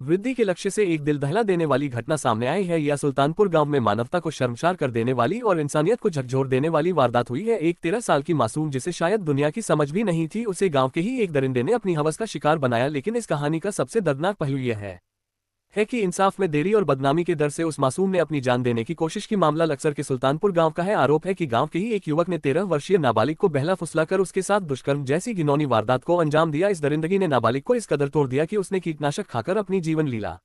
वृद्धि के लक्ष्य से एक दिल दहला देने वाली घटना सामने आई है। यह सुल्तानपुर गांव में मानवता को शर्मसार कर देने वाली और इंसानियत को झकझोर देने वाली वारदात हुई है। एक 13 साल की मासूम, जिसे शायद दुनिया की समझ भी नहीं थी, उसे गांव के ही एक दरिंदे ने अपनी हवस का शिकार बनाया। लेकिन इस कहानी का सबसे दर्दनाक पहलू यह है कि इंसाफ में देरी और बदनामी के डर से उस मासूम ने अपनी जान देने की कोशिश की। मामला लक्सर के सुल्तानपुर गांव का है। आरोप है कि गांव के ही एक युवक ने 13 वर्षीय नाबालिग को बहला फुसलाकर उसके साथ दुष्कर्म जैसी घिनौनी वारदात को अंजाम दिया। इस दरिंदगी ने नाबालिग को इस कदर तोड़ दिया कि उसने कीटनाशक खाकर अपनी जीवन लीला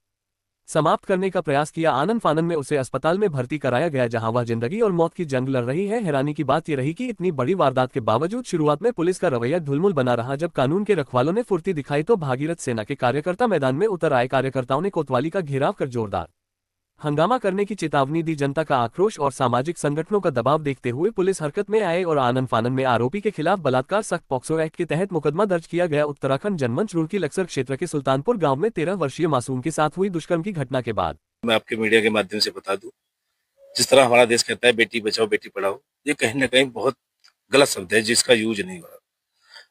समाप्त करने का प्रयास किया। आनन फानन में उसे अस्पताल में भर्ती कराया गया, जहां वह जिंदगी और मौत की जंग लड़ रही है। हैरानी की बात यह रही कि इतनी बड़ी वारदात के बावजूद शुरुआत में पुलिस का रवैया ढुलमुल बना रहा। जब कानून के रखवालों ने फुर्ती दिखाई तो भागीरथ सेना के कार्यकर्ता मैदान में उतर आए। कार्यकर्ताओं ने कोतवाली का घेराव कर जोरदार हंगामा करने की चेतावनी दी। जनता का आक्रोश और सामाजिक संगठनों का दबाव देखते हुए पुलिस हरकत में आए और आनन फानन में आरोपी के खिलाफ बलात्कार सख्त पॉक्सो एक्ट के तहत मुकदमा दर्ज किया गया। उत्तराखंड जनमंच रुड़की लक्सर क्षेत्र के सुल्तानपुर गांव में 13 वर्षीय मासूम के साथ हुई दुष्कर्म की घटना के बाद मैं आपके मीडिया के माध्यम से बता दूं, जिस तरह हमारा देश कहता है बेटी बचाओ बेटी पढ़ाओ, ये कहीं ना कहीं बहुत गलत शब्द है जिसका यूज नहीं हो रहा।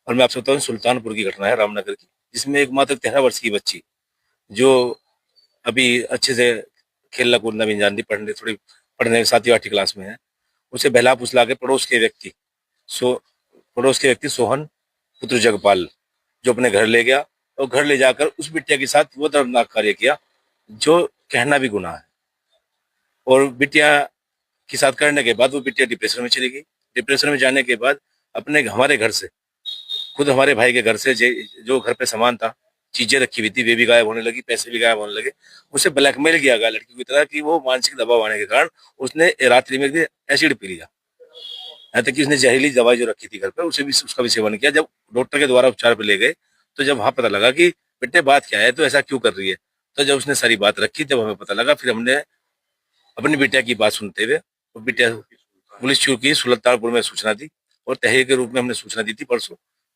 और मैं आपसे बताऊं, सुल्तानपुर की घटना है, रामनगर की, जिसमें एक मात्र 13 वर्ष की बच्ची जो अभी अच्छे से खेलना कूदना भी जानती, पढ़ने 7वीं 8वीं क्लास में है, उसे बहला फुसला के पड़ोस के व्यक्ति सोहन पुत्र जगपाल जो अपने घर ले गया और घर ले जाकर उस बिटिया के साथ वो दर्दनाक कार्य किया जो कहना भी गुनाह है। और बिटिया के साथ करने के बाद वो बिटिया डिप्रेशन में चली गई। डिप्रेशन में जाने के बाद हमारे घर से, खुद हमारे भाई के घर से जो घर पे सामान था, चीजें रखी हुई थी, वे भी गायब होने लगी, पैसे भी गायब होने लगे। उसे ब्लैकमेल किया गया लड़की की तरह कि वो मानसिक दबाव आने के कारण उसने रात्रि में एसिड पी लिया। यहाँ तक कि उसने जहरीली दवाई जो रखी थी घर पे उसका भी सेवन किया। जब डॉक्टर के द्वारा उपचार पे ले गए तो जब वहां पता लगा कि बेटे बात क्या है, तो ऐसा क्यों कर रही है, तो जब उसने सारी बात रखी तब हमें पता लगा। फिर हमने अपनी बिटिया की बात सुनते हुए बिटिया पुलिस चौकी सुल्तानपुर में सूचना दी और तहरीर के रूप में हमने सूचना दी थी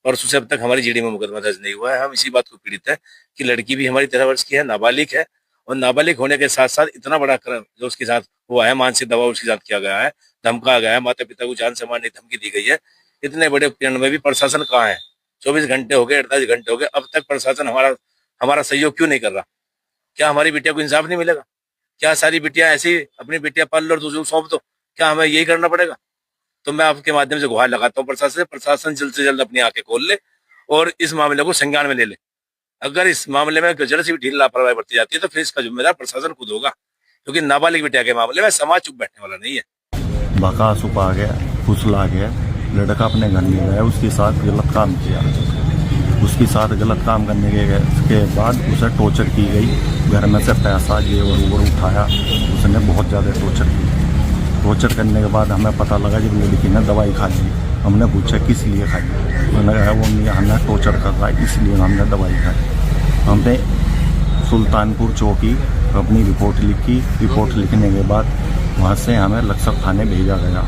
परसों से अब तक हमारी जीडी में मुकदमा दर्ज नहीं हुआ है। हम इसी बात को पीड़ित है कि लड़की भी हमारी 13 वर्ष की है, नाबालिग है, और नाबालिग होने के साथ साथ इतना बड़ा कर्म जो उसके साथ हुआ है, मानसिक दबाव उसके साथ किया गया है, धमकाया गया है, माता पिता को जान से मारने की धमकी दी गई है। इतने बड़े पीड़न में भी प्रशासन कहाँ है? 24 घंटे हो गए, 48 घंटे हो गए, अब तक प्रशासन हमारा सहयोग क्यों नहीं कर रहा? क्या हमारी बिटिया को इंसाफ नहीं मिलेगा? क्या सारी बिटियां ऐसी अपनी बिटिया पाल लो और दूसरों को सौंप दो? क्या हमें यही करना पड़ेगा? तो मैं आपके माध्यम से गुहार लगाता हूँ प्रशासन जल्द से जल्द अपनी आंखें खोल ले और इस मामले को संज्ञान में ले ले। अगर इस मामले में जरा सी भी ढील लापरवाही बरती जाती है तो फिर इसका जिम्मेदार प्रशासन खुद होगा, क्योंकि नाबालिग बिटिया के मामले में समाज चुप बैठने वाला नहीं है। बकास उपा गया, फुसला गया, लड़का अपने घर में गया, उसके साथ गलत काम किया। उसके साथ गलत काम करने के बाद उसे टॉर्चर की गई। घर में से पैसा ये और उठाया, उसने बहुत ज़्यादा टॉर्चर की। टॉर्चर करने के बाद हमें पता लगा जब लड़की ने दवाई खा ली। हमने पूछा किस लिए खाई, उन्होंने कहा वो हमें टॉर्चर कर रहा है इसलिए हमने दवाई खाई। हमने सुल्तानपुर चौकी अपनी रिपोर्ट लिखी। रिपोर्ट लिखने के बाद वहाँ से हमें लक्सर थाने भेजा गया।